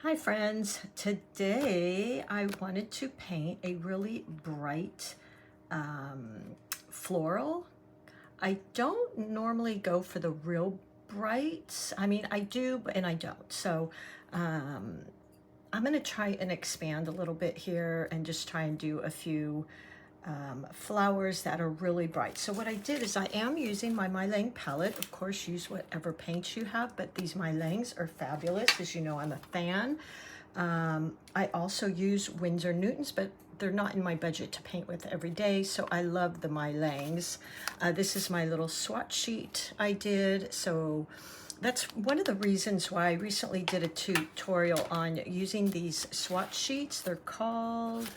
Hi friends, today I wanted to paint a really bright floral. I don't normally go for the real brights. I mean, I do, and I don't. So I'm gonna try and expand a little bit here and just try and do a few flowers that are really bright. So what I did is I am using my MeiLiang palette. Of course, use whatever paints you have, but these MeiLiangs are fabulous. As you know, I'm a fan. I also use Winsor Newtons, but they're not in my budget to paint with every day, so I love the MeiLiangs. This is my little swatch sheet I did. So that's one of the reasons why I recently did a tutorial on using these swatch sheets. They're called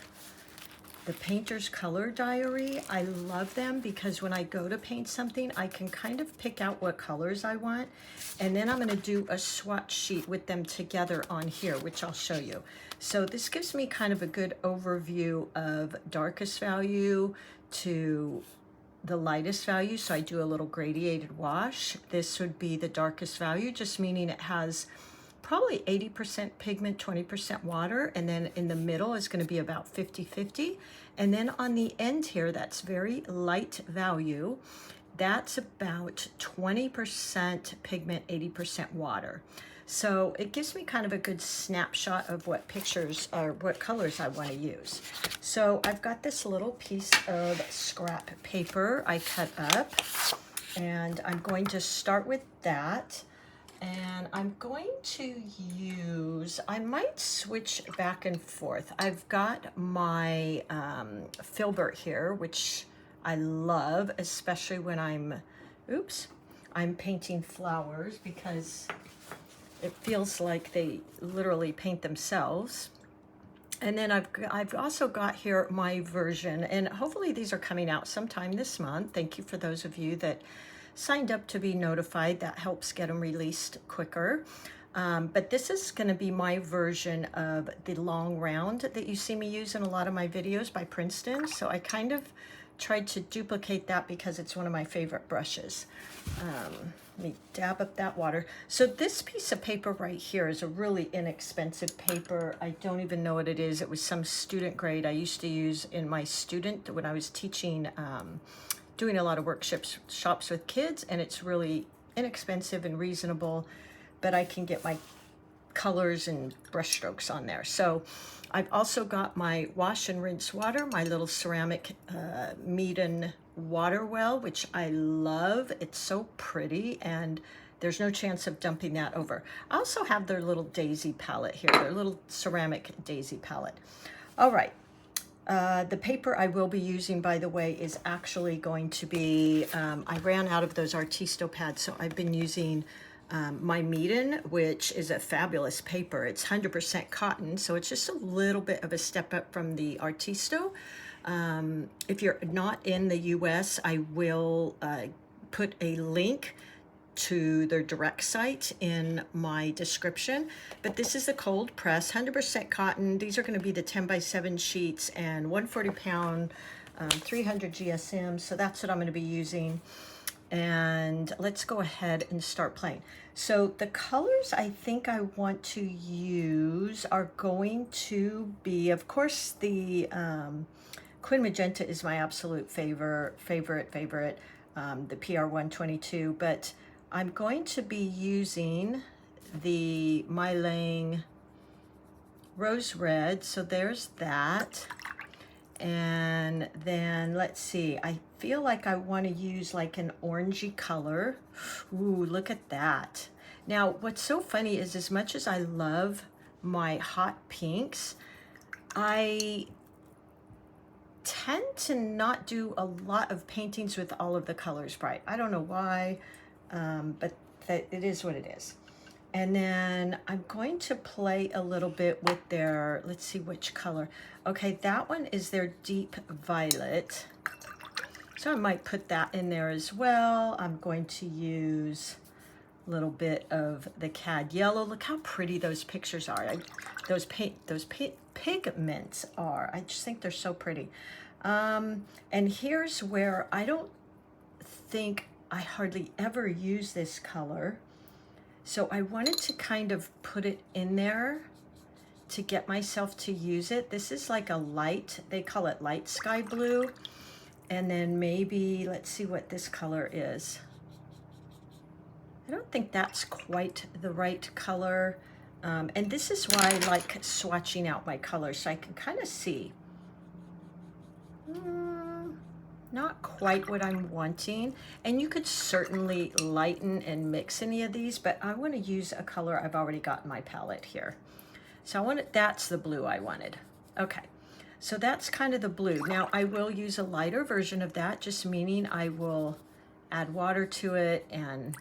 the Painter's Color Diary. I love them because when I go to paint something, I can kind of pick out what colors I want. And then I'm going to do a swatch sheet with them together on here, which I'll show you. So this gives me kind of a good overview of darkest value to the lightest value. So I do a little gradiated wash. This would be the darkest value, just meaning it has probably 80% pigment, 20% water, and then in the middle is going to be about 50-50. And then on the end here, that's very light value. That's about 20% pigment, 80% water. So it gives me kind of a good snapshot of what pictures or what colors I want to use. So I've got this little piece of scrap paper I cut up, and I'm going to start with that. And I'm going to use, I might switch back and forth. I've got my filbert here, which I love, especially when I'm painting flowers, because it feels like they literally paint themselves. And then I've also got here my version, and hopefully these are coming out sometime this month. Thank you for those of you that signed up to be notified. That helps get them released quicker. But this is going to be my version of the long round that you see me use in a lot of my videos by Princeton. So I kind of tried to duplicate that because it's one of my favorite brushes. Let me dab up that water. So this piece of paper right here is a really inexpensive paper. I don't even know what it is. It was some student grade I used to use in my student when I was teaching doing a lot of workshops with kids, and it's really inexpensive and reasonable, but I can get my colors and brush strokes on there. So I've also got my wash and rinse water, my little ceramic Meeden water well, which I love. It's so pretty, and there's no chance of dumping that over. I also have their little daisy palette here, their little ceramic daisy palette. All right. The paper I will be using, by the way, is actually going to be, I ran out of those Artisto pads, so I've been using my Meeden, which is a fabulous paper. It's 100% cotton, so it's just a little bit of a step up from the Artisto. If you're not in the US, I will put a link to their direct site in my description. But this is a cold press, 100% cotton. These are going to be the 10x7 sheets and 140 pound, 300 GSM. So that's what I'm going to be using. And let's go ahead and start playing. So the colors I think I want to use are going to be, of course, the Quin Magenta is my absolute favorite, the PR122, but I'm going to be using the MeiLiang Rose Red, so there's that. And then let's see, I feel like I want to use like an orangey color. Ooh, look at that. Now, what's so funny is as much as I love my hot pinks, I tend to not do a lot of paintings with all of the colors bright. I don't know why. But it is what it is. And then I'm going to play a little bit with their, let's see which color. Okay, that one is their deep violet. So I might put that in there as well. I'm going to use a little bit of the cad yellow. Look how pretty those pictures are. Those pigments are. I just think they're so pretty. And here's where I don't think I hardly ever use this color, so I wanted to kind of put it in there to get myself to use it. This is like a light, they call it light sky blue. And then maybe, let's see what this color is. I don't think that's quite the right color. And this is why I like swatching out my colors, so I can kind of see. Not quite what I'm wanting. And you could certainly lighten and mix any of these, but I want to use a color I've already got in my palette here. So I want it, that's the blue I wanted. Okay, so that's kind of the blue. Now I will use a lighter version of that, just meaning I will add water to it and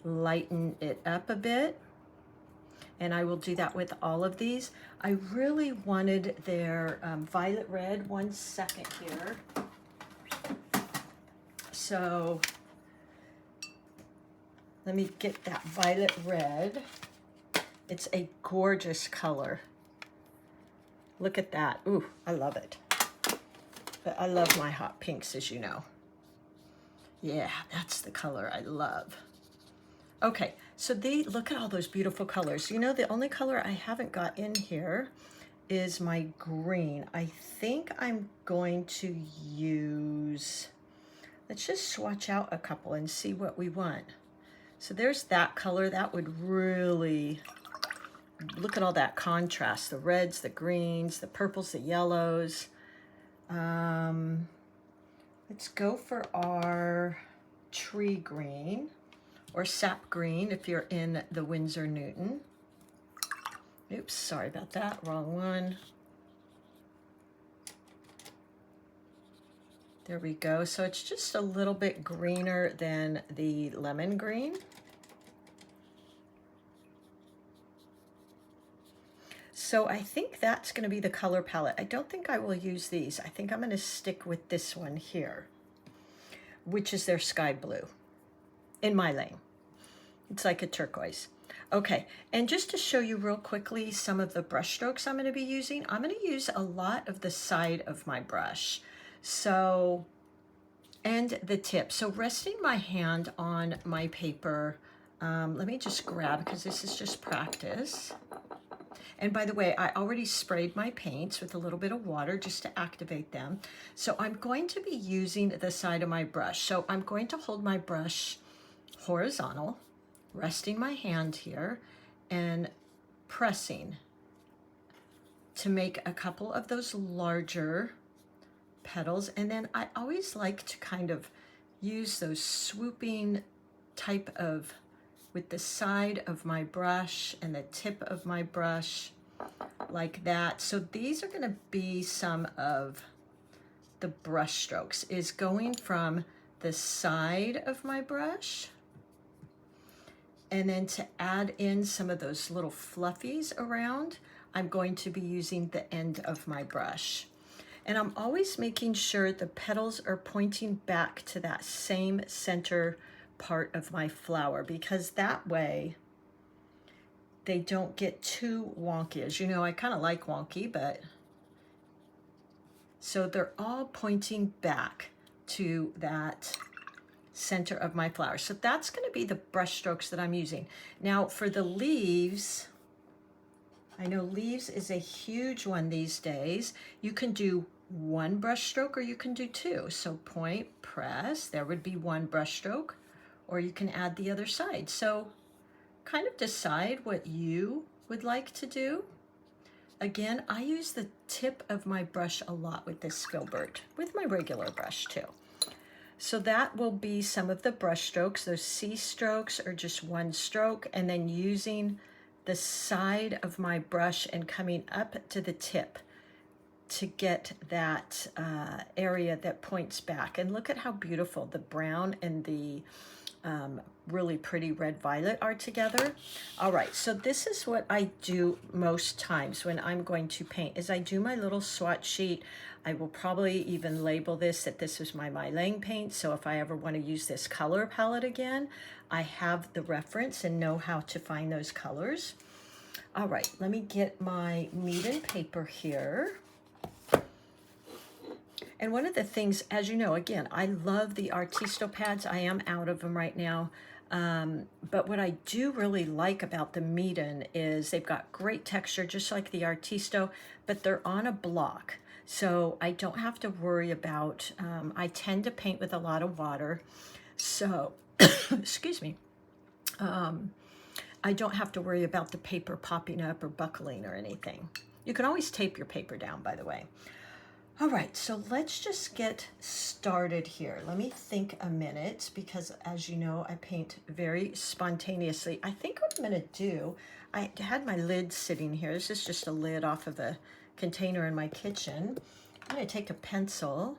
lighten it up a bit. And I will do that with all of these. I really wanted their violet red. One second here. So let me get that violet red. It's a gorgeous color. Look at that. Ooh, I love it. But I love my hot pinks, as you know. Yeah, that's the color I love. Okay, so look at all those beautiful colors. You know, the only color I haven't got in here is my green. I think I'm going to use, let's just swatch out a couple and see what we want. So there's that color. That would really, look at all that contrast, the reds, the greens, the purples, the yellows. Let's go for our tree green, or sap green if you're in the Winsor Newton. Oops, sorry about that, wrong one. There we go. So it's just a little bit greener than the lemon green. So I think that's going to be the color palette. I don't think I will use these. I think I'm going to stick with this one here, which is their sky blue in MeiLiang. It's like a turquoise. Okay, and just to show you real quickly some of the brush strokes I'm going to be using, I'm going to use a lot of the side of my brush. So, and the tip. So resting my hand on my paper, let me just grab, because this is just practice. And by the way, I already sprayed my paints with a little bit of water just to activate them. So I'm going to be using the side of my brush. So I'm going to hold my brush horizontal, resting my hand here and pressing to make a couple of those larger petals. And then I always like to kind of use those swooping type of, with the side of my brush and the tip of my brush like that. So these are going to be some of the brush strokes, is going from the side of my brush, and then to add in some of those little fluffies around, I'm going to be using the end of my brush. And I'm always making sure the petals are pointing back to that same center part of my flower, because that way they don't get too wonky. As you know, I kind of like wonky, but so they're all pointing back to that center of my flower. So that's going to be the brush strokes that I'm using. Now for the leaves, I know leaves is a huge one these days. You can do one brush stroke or you can do two. So point, press, there would be one brush stroke, or you can add the other side. So kind of decide what you would like to do. Again, I use the tip of my brush a lot with this filbert, with my regular brush too. So that will be some of the brush strokes. Those C strokes are just one stroke, and then using the side of my brush and coming up to the tip to get that area that points back. And look at how beautiful the brown and the really pretty red violet are together. All right, so this is what I do most times when I'm going to paint, is I do my little swatch sheet. I will probably even label this that this is my MeiLiang paint, so if I ever want to use this color palette again, I have the reference and know how to find those colors. All right, let me get my Meeden paper here. And one of the things, as you know, again, I love the Artisto pads. I am out of them right now. But what I do really like about the Meeden is they've got great texture, just like the Artisto, but they're on a block. So I don't have to worry about, I tend to paint with a lot of water. So, excuse me. I don't have to worry about the paper popping up or buckling or anything. You can always tape your paper down, by the way. All right, so let's just get started here. Let me think a minute, because as you know, I paint very spontaneously. I think what I'm gonna do, I had my lid sitting here. This is just a lid off of a container in my kitchen. I'm gonna take a pencil.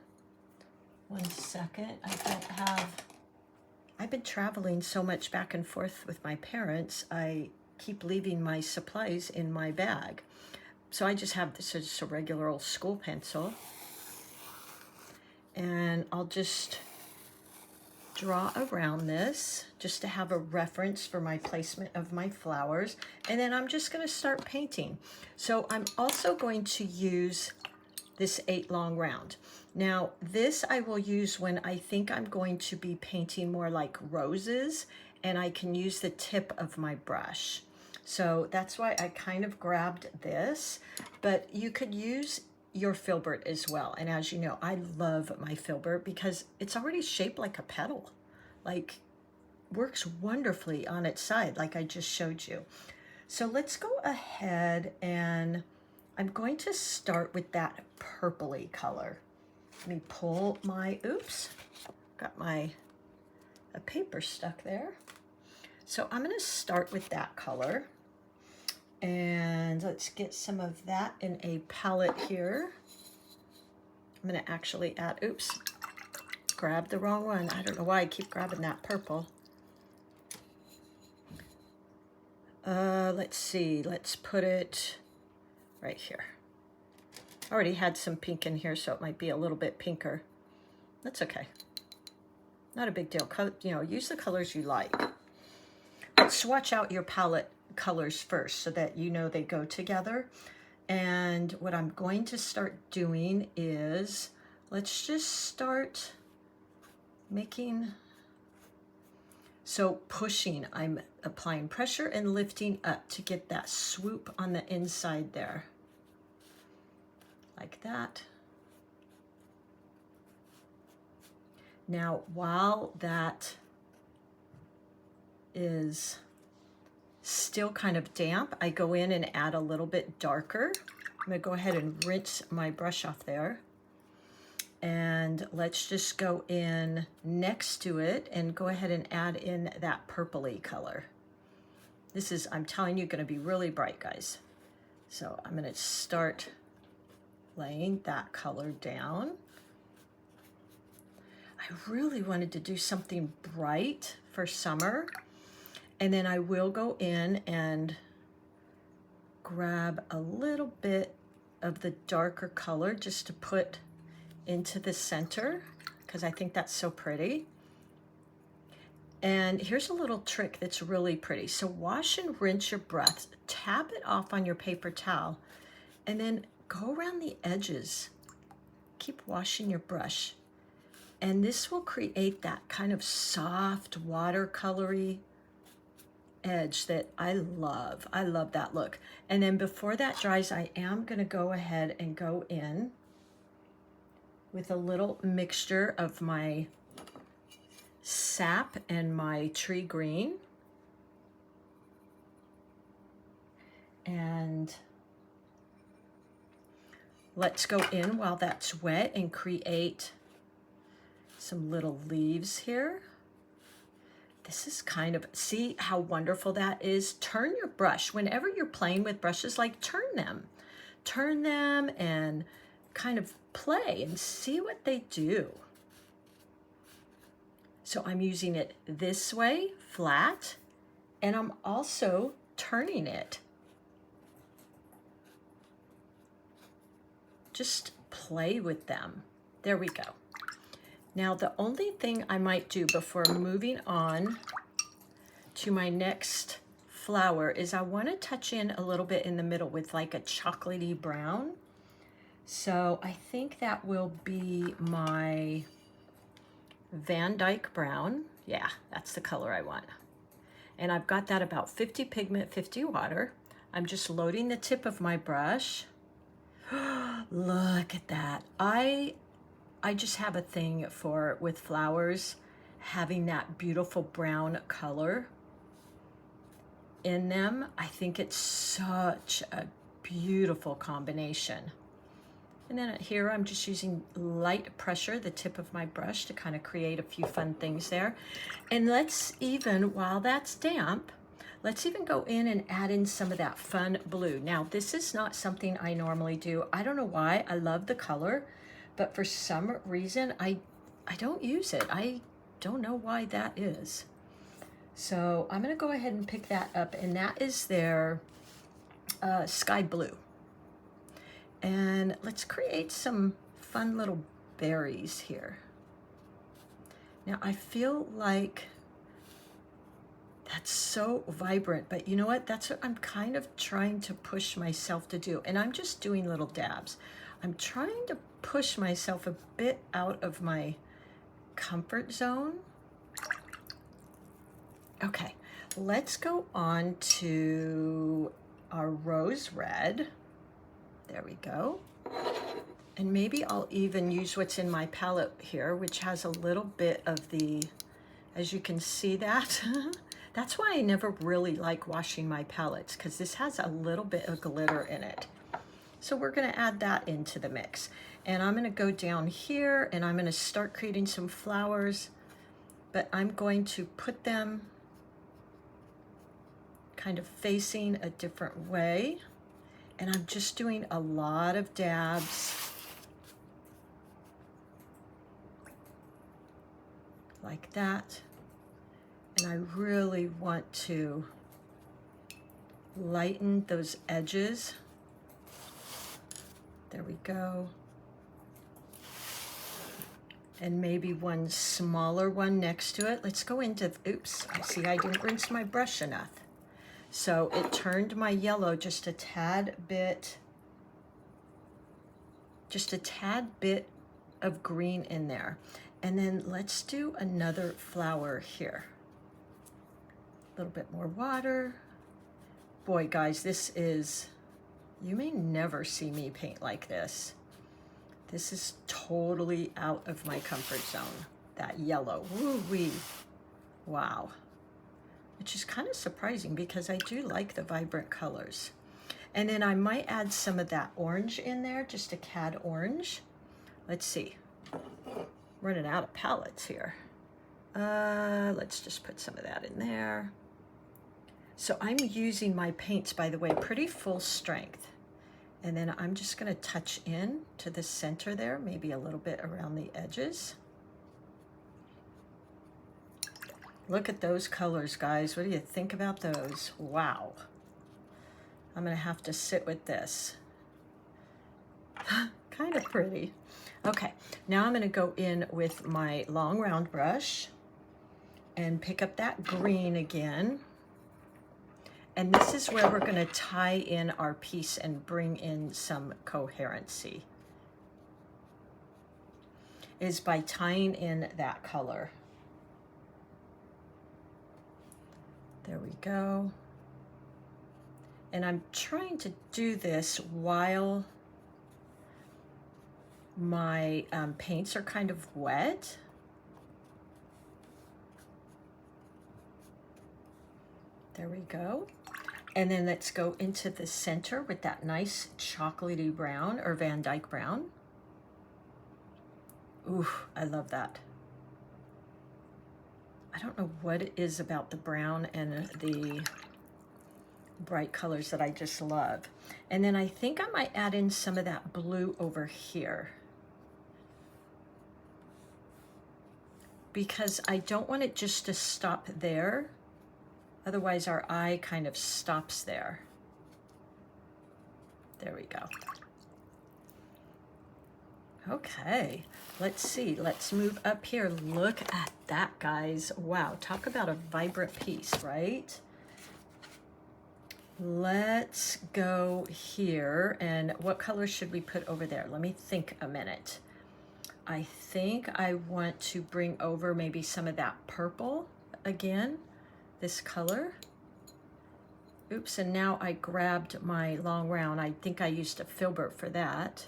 1 second, I've been traveling so much back and forth with my parents, I keep leaving my supplies in my bag. So I just have this as a regular old school pencil. And I'll just draw around this just to have a reference for my placement of my flowers. And then I'm just gonna start painting. So I'm also going to use this 8 long round. Now this I will use when I think I'm going to be painting more like roses, and I can use the tip of my brush. So that's why I kind of grabbed this, but you could use your filbert as well. And as you know, I love my filbert because it's already shaped like a petal, like works wonderfully on its side, like I just showed you. So let's go ahead, and I'm going to start with that purpley color. Let me pull my, oops, got a paper stuck there. So I'm gonna start with that color, and let's get some of that in a palette here. I'm gonna actually add, oops, grab the wrong one. I don't know why I keep grabbing that purple. Let's see, let's put it right here. I already had some pink in here, so it might be a little bit pinker. That's okay. Not a big deal. You know, use the colors you like. But swatch out your palette colors first so that you know they go together. And what I'm going to start doing is, let's just start making, so pushing, I'm applying pressure and lifting up to get that swoop on the inside there. Like that. Now, while that is still kind of damp, I go in and add a little bit darker. I'm gonna go ahead and rinse my brush off there. And let's just go in next to it and go ahead and add in that purpley color. This is, I'm telling you, gonna be really bright, guys. So I'm gonna start laying that color down. I really wanted to do something bright for summer, and then I will go in and grab a little bit of the darker color just to put into the center, because I think that's so pretty. And here's a little trick that's really pretty. So wash and rinse your brush, tap it off on your paper towel, and then go around the edges. Keep washing your brush. And this will create that kind of soft watercolory edge that I love. I love that look. And then before that dries, I am gonna go ahead and go in with a little mixture of my sap and my tree green. And let's go in while that's wet and create some little leaves here. This is kind of, see how wonderful that is? Turn your brush. Whenever you're playing with brushes, like turn them and kind of play and see what they do. So I'm using it this way, flat, and I'm also turning it. Just play with them. There we go. Now, the only thing I might do before moving on to my next flower is I want to touch in a little bit in the middle with like a chocolatey brown. So I think that will be my Van Dyke brown. Yeah, that's the color I want. And I've got that about 50 pigment, 50 water. I'm just loading the tip of my brush. Look at that. I just have a thing for, with flowers, having that beautiful brown color in them. I think it's such a beautiful combination. And then here I'm just using light pressure, the tip of my brush, to kind of create a few fun things there. And let's even, while that's damp, let's even go in and add in some of that fun blue. Now, this is not something I normally do. I don't know why. I love the color, but for some reason, I don't use it. I don't know why that is. So I'm gonna go ahead and pick that up, and that is their sky blue. And let's create some fun little berries here. Now I feel like that's so vibrant, but you know what? That's what I'm kind of trying to push myself to do. And I'm just doing little dabs. I'm trying to push myself a bit out of my comfort zone. Okay, let's go on to our rose red. There we go. And maybe I'll even use what's in my palette here, which has a little bit of the, as you can see that, that's why I never really like washing my palettes, because this has a little bit of glitter in it. So we're gonna add that into the mix. And I'm gonna go down here and I'm gonna start creating some flowers, but I'm going to put them kind of facing a different way. And I'm just doing a lot of dabs like that. And I really want to lighten those edges. There we go. And maybe one smaller one next to it. Let's go into, oops, I see I didn't rinse my brush enough. So it turned my yellow just a tad bit of green in there. And then let's do another flower here. A little bit more water. Boy, guys, this is, you may never see me paint like this. This is totally out of my comfort zone. That yellow, woo-wee, wow. Which is kind of surprising because I do like the vibrant colors. And then I might add some of that orange in there, just a cad orange. Let's see, running out of palettes here. Let's just put some of that in there. So I'm using my paints, by the way, pretty full strength. And then I'm just gonna touch in to the center there, maybe a little bit around the edges. Look at those colors, guys. What do you think about those? Wow. I'm gonna have to sit with this. Kind of pretty. Okay, now I'm gonna go in with my long round brush and pick up that green again. And this is where we're gonna tie in our piece and bring in some coherency, is by tying in that color. There we go. And I'm trying to do this while my paints are kind of wet. There we go. And then let's go into the center with that nice chocolatey brown or Van Dyke brown. Ooh, I love that. I don't know what it is about the brown and the bright colors that I just love. And then I think I might add in some of that blue over here, because I don't want it just to stop there. Otherwise our eye kind of stops there. There we go. Okay, let's see, let's move up here. Look at that, guys. Wow, talk about a vibrant piece, right? Let's go here, and what color should we put over there? Let me think a minute. I think I want to bring over maybe some of that purple again, this color. Oops, and now I grabbed my long round. I think I used a filbert for that.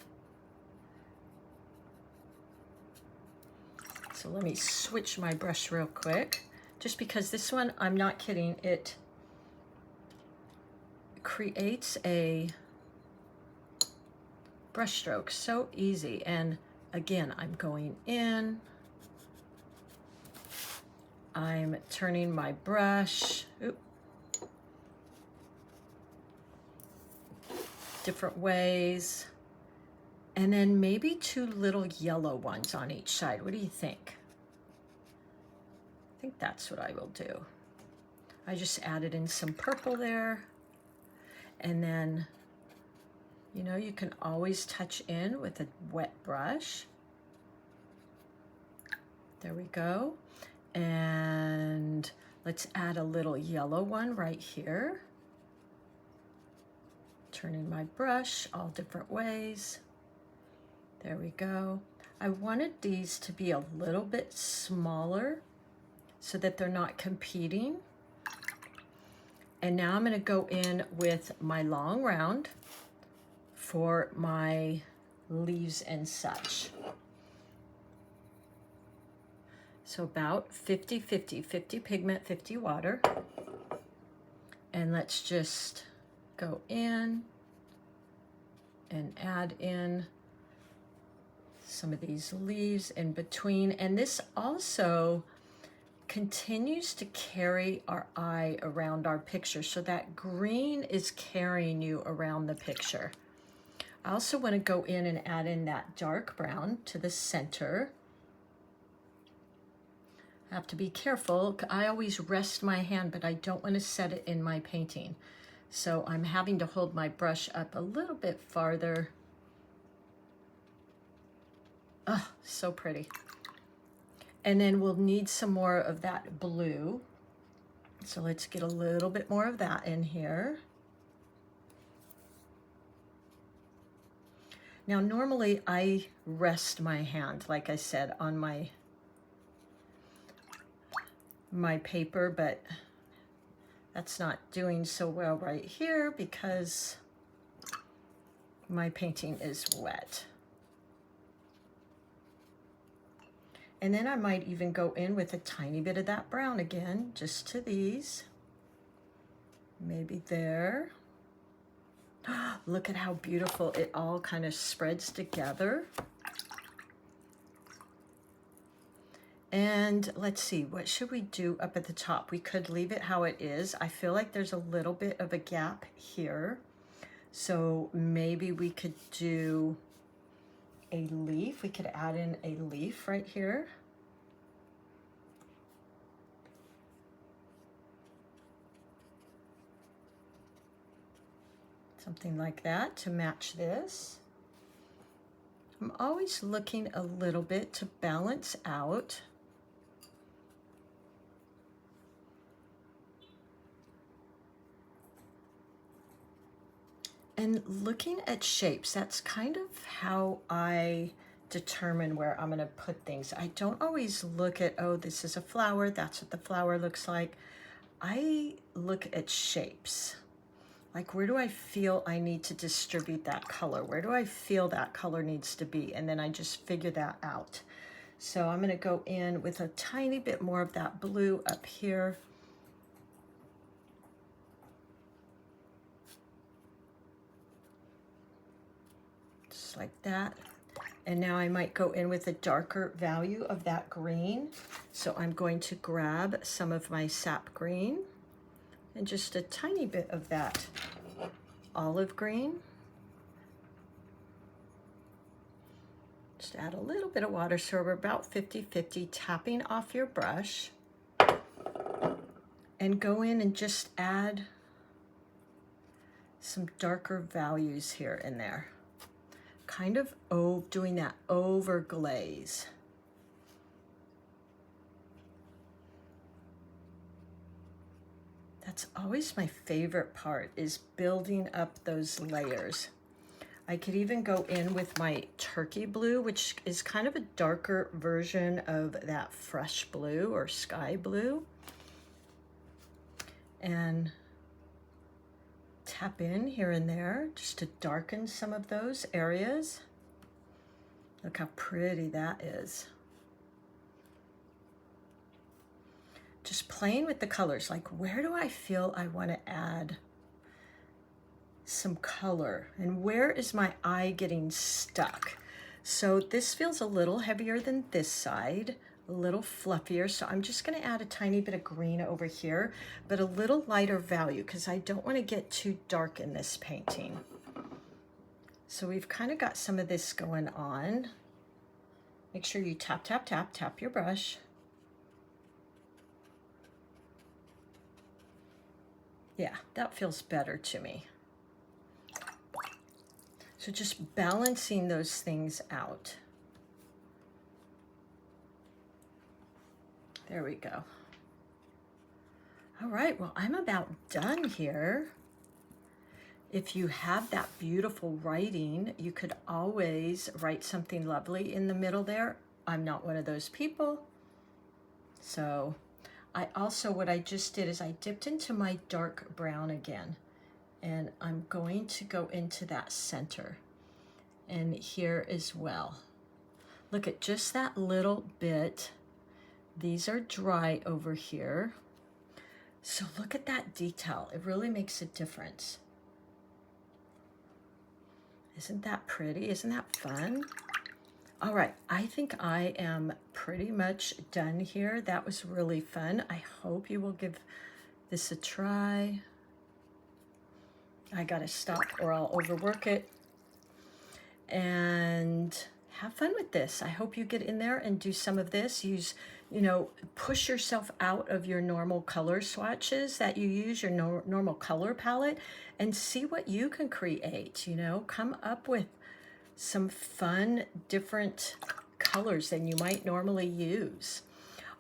So let me switch my brush real quick, just because this one, I'm not kidding, it creates a brush stroke so easy. And again, I'm going in, I'm turning my brush, different ways, and then maybe 2 little yellow ones on each side. What do you think? I think that's what I will do. I just added in some purple there, and then, you know, you can always touch in with a wet brush. There we go. And let's add a little yellow one right here. Turning my brush all different ways. There we go. I wanted these to be a little bit smaller so that they're not competing. And now I'm going to go in with my long round for my leaves and such. So about 50-50, 50 pigment, 50 water. And let's just go in and add in some of these leaves in between. And this also continues to carry our eye around our picture. So that green is carrying you around the picture. I also want to go in and add in that dark brown to the center. I have to be careful. I always rest my hand, but I don't want to set it in my painting. So I'm having to hold my brush up a little bit farther. Oh, so pretty. And then we'll need some more of that blue. So let's get a little bit more of that in here. Now, normally I rest my hand, like I said, on my paper, but that's not doing so well right here because my painting is wet. And then I might even go in with a tiny bit of that brown again, just to these. Maybe there. Look at how beautiful it all kind of spreads together. And let's see, what should we do up at the top? We could leave it how it is. I feel like there's a little bit of a gap here. So maybe we could do a leaf. We could add in a leaf right here. Something like that to match this. I'm always looking a little bit to balance out. And looking at shapes, that's kind of how I determine where I'm going to put things. I don't always look at, oh, this is a flower, that's what the flower looks like. I look at shapes. Like, where do I feel I need to distribute that color? Where do I feel that color needs to be? And then I just figure that out. So I'm going to go in with a tiny bit more of that blue up here. Just like that. And now I might go in with a darker value of that green. So I'm going to grab some of my sap green and just a tiny bit of that olive green. Just add a little bit of water, so we're about 50-50, tapping off your brush. And go in and just add some darker values here and there. Kind of doing that over glaze. That's always my favorite part, is building up those layers. I could even go in with my turkey blue, which is kind of a darker version of that fresh blue or sky blue. And tap in here and there just to darken some of those areas. Look how pretty that is. Just playing with the colors, like where do I feel I want to add some color and where is my eye getting stuck? So this feels a little heavier than this side, a little fluffier, so I'm just going to add a tiny bit of green over here, but a little lighter value because I don't want to get too dark in this painting. So we've kind of got some of this going on. Make sure you tap, tap, tap, tap your brush. Yeah, that feels better to me. So just balancing those things out. There we go. All right, well, I'm about done here. If you have that beautiful writing, you could always write something lovely in the middle there. I'm not one of those people. So I also, what I just did is I dipped into my dark brown again, and I'm going to go into that center and here as well. Look at just that little bit. These are dry over here. So look at that detail. It really makes a difference. Isn't that pretty? Isn't that fun? All right, I think I am pretty much done here. That was really fun. I hope you will give this a try. I gotta stop or I'll overwork it. And have fun with this. I hope you get in there and do some of this. Use, you know, push yourself out of your normal color swatches that you use, your normal color palette, and see what you can create, you know. Come up with some fun, different colors than you might normally use.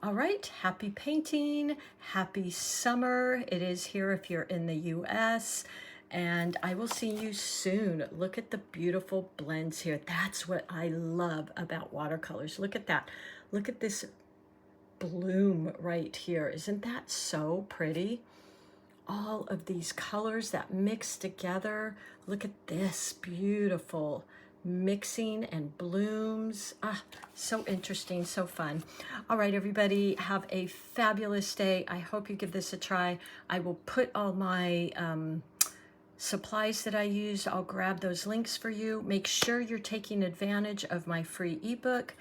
All right, happy painting, happy summer. It is here if you're in the US, and I will see you soon. Look at the beautiful blends here. That's what I love about watercolors. Look at that. Look at this bloom right here. Isn't that so pretty? All of these colors that mix together. Look at this beautiful mixing and blooms. Ah, so interesting, so fun. All right, everybody, have a fabulous day. I hope you give this a try. I will put all my supplies that I used. I'll grab those links for you. Make sure you're taking advantage of my free ebook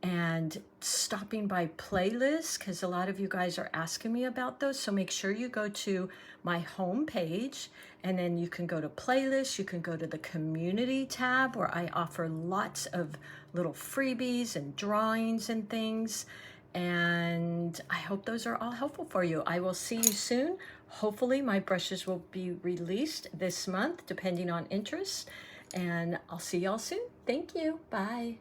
and stopping by playlists, because a lot of you guys are asking me about those. So make sure you go to my home page, and then you can go to playlists. You can go to the community tab where I offer lots of little freebies and drawings and things. And I hope those are all helpful for you. I will see you soon. Hopefully my brushes will be released this month, depending on interest. And I'll see y'all soon. Thank you. Bye.